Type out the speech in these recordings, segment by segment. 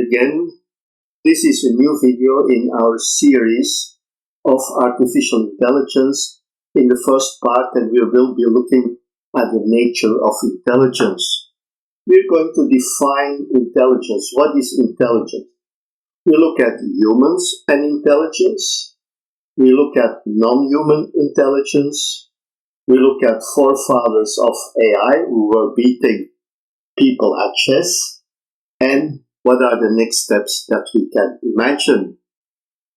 again. This is a new video in our series of artificial intelligence. In the first part, and we will be looking at the nature of intelligence. We're going to define intelligence. What is intelligence? We look at humans and intelligence. We look at non-human intelligence. We look at forefathers of AI who were beating people at chess. And what are the next steps that we can imagine?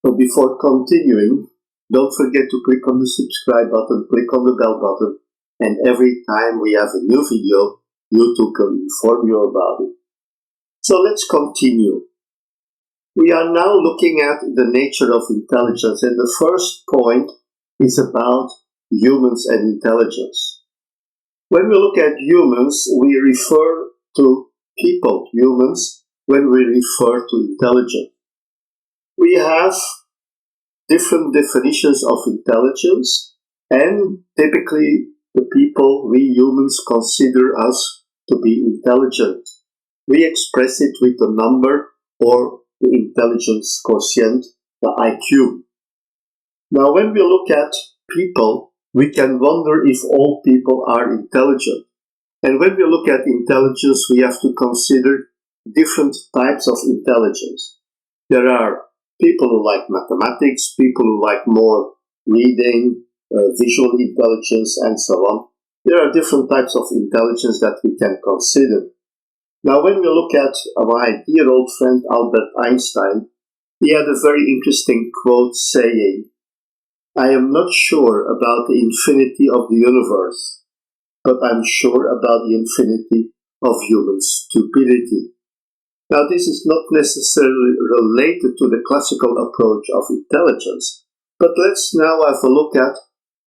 But before continuing, don't forget to click on the subscribe button, click on the bell button, and every time we have a new video, YouTube will inform you about it. So let's continue. We are now looking at the nature of intelligence, and the first point is about humans and intelligence. When we look at humans, we refer to people, humans, when we refer to intelligence. We have different definitions of intelligence, and typically the people, we humans, consider us to be intelligent. We express it with a number or the intelligence quotient, the IQ. Now, when we look at people, we can wonder if all people are intelligent. And when we look at intelligence, we have to consider different types of intelligence. There are people who like mathematics, people who like more reading, visual intelligence, and so on. There are different types of intelligence that we can consider. Now, when we look at my dear old friend Albert Einstein, he had a very interesting quote saying, "I am not sure about the infinity of the universe, but I'm sure about the infinity of human stupidity." Now, this is not necessarily related to the classical approach of intelligence, but let's now have a look at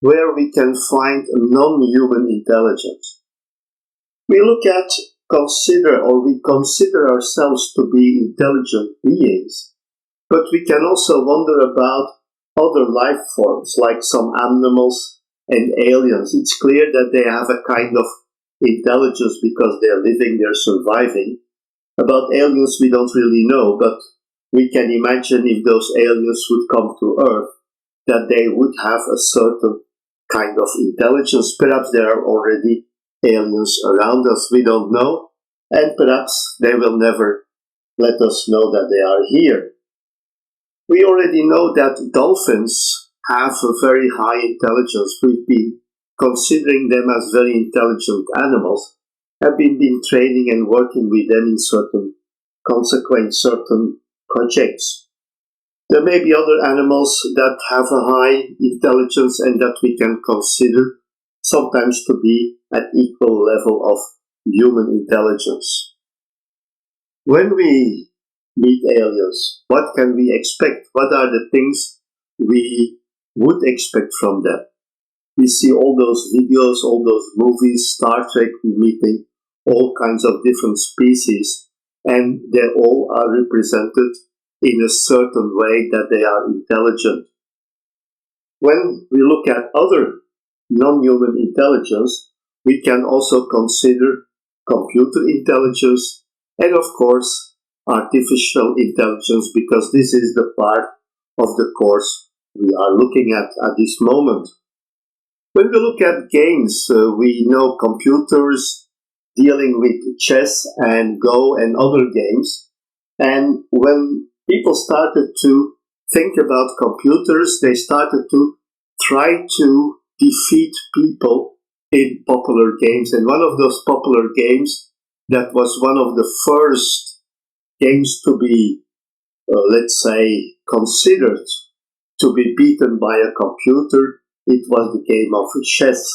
where we can find non-human intelligence. We consider ourselves to be intelligent beings, but we can also wonder about other life forms, like some animals and aliens. It's clear that they have a kind of intelligence because they're living, they're surviving. About aliens, we don't really know, but we can imagine if those aliens would come to Earth, that they would have a certain kind of intelligence. Perhaps there are already aliens around us, we don't know, and perhaps they will never let us know that they are here. We already know that dolphins have a very high intelligence. We've been considering them as very intelligent animals, have been training and working with them in certain projects. There may be other animals that have a high intelligence and that we can consider sometimes to be at equal level of human intelligence. When we meet aliens, what can we expect? What are the things we would expect from them? We see all those videos, all those movies, Star Trek, we're meeting all kinds of different species, and they all are represented in a certain way that they are intelligent. When we look at other non-human intelligence, we can also consider computer intelligence and, of course, artificial intelligence, because this is the part of the course we are looking at this moment. When we look at games, we know computers dealing with chess and Go and other games. And when people started to think about computers, they started to try to defeat people in popular games. And one of those popular games that was one of the first games to be, let's say, considered to be beaten by a computer, it was the game of chess.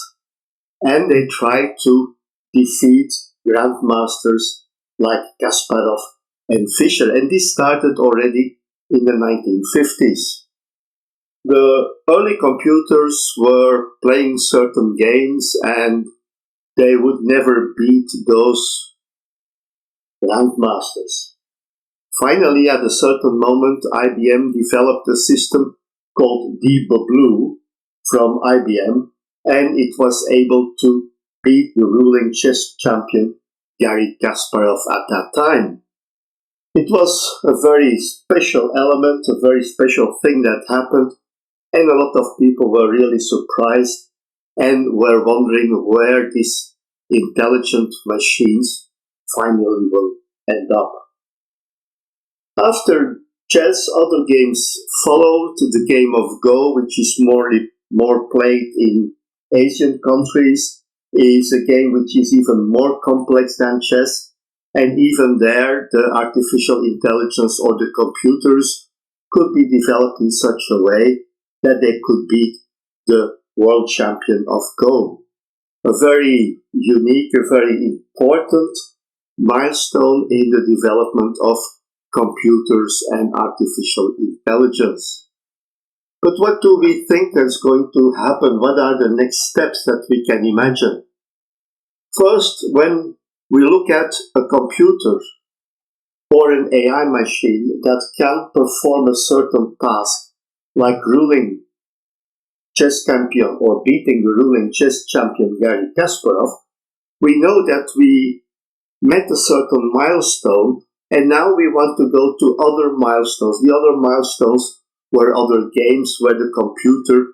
And they tried to defeat grandmasters like Kasparov and Fischer. And this started already in the 1950s. The early computers were playing certain games and they would never beat those grandmasters. Finally, at a certain moment, IBM developed a system called Deep Blue from IBM, and it was able to beat the ruling chess champion Garry Kasparov at that time. It was a very special element, a very special thing that happened, and a lot of people were really surprised and were wondering where these intelligent machines finally will end up. After chess, other games followed. The game of Go, which is more played in Asian countries, is a game which is even more complex than chess. And even there, the artificial intelligence or the computers could be developed in such a way that they could beat the world champion of Go. A very unique, a very important milestone in the development of computers and artificial intelligence. But what do we think is going to happen? What are the next steps that we can imagine? First, when we look at a computer or an AI machine that can perform a certain task, like ruling chess champion or beating the ruling chess champion Garry Kasparov, we know that we met a certain milestone and now we want to go to other milestones. The other milestones were other games where the computer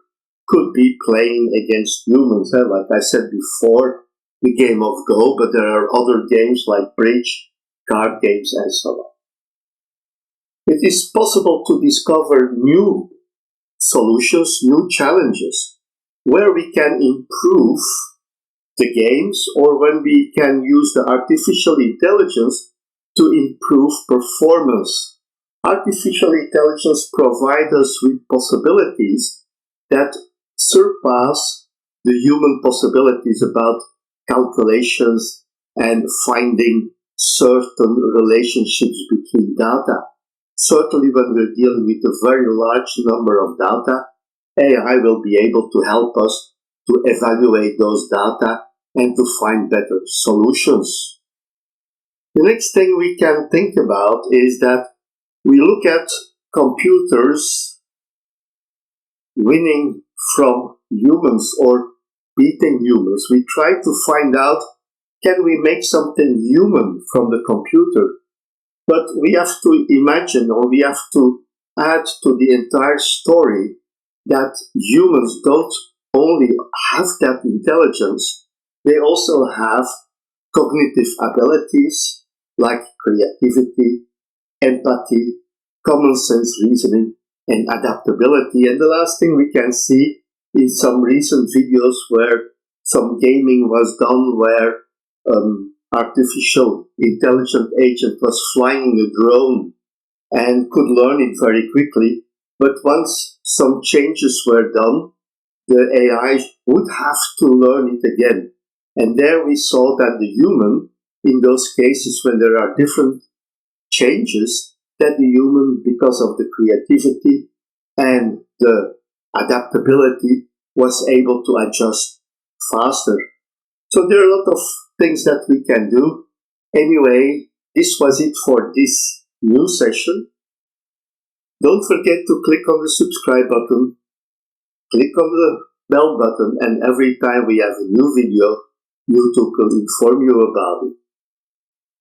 could be playing against humans. Like I said before, the game of Go, but there are other games like bridge, card games, and so on. It is possible to discover new solutions, new challenges, where we can improve the games or when we can use the artificial intelligence to improve performance. Artificial intelligence provides us with possibilities that surpass the human possibilities about calculations and finding certain relationships between data. Certainly when we're dealing with a very large number of data, AI will be able to help us to evaluate those data and to find better solutions. The next thing we can think about is that we look at computers winning from humans or beating humans. We try to find out, can we make something human from the computer? But we have to imagine, or we have to add to the entire story, that humans don't only have that intelligence, they also have cognitive abilities like creativity, empathy, common sense reasoning, and adaptability. And the last thing we can see in some recent videos where some gaming was done, where artificial intelligent agent was flying a drone and could learn it very quickly. But once some changes were done, the AI would have to learn it again. And there we saw that the human, in those cases when there are different changes, that the human, because of the creativity and the adaptability, was able to adjust faster. So there are a lot of things that we can do. Anyway, this was it for this new session. Don't forget to click on the subscribe button, click on the bell button, and every time we have a new video, YouTube will inform you about it.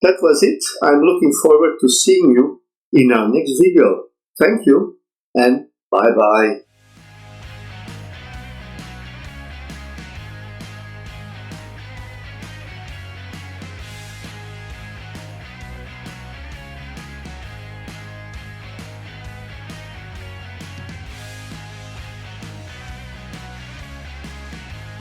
That was it. I'm looking forward to seeing you in our next video. Thank you and bye-bye.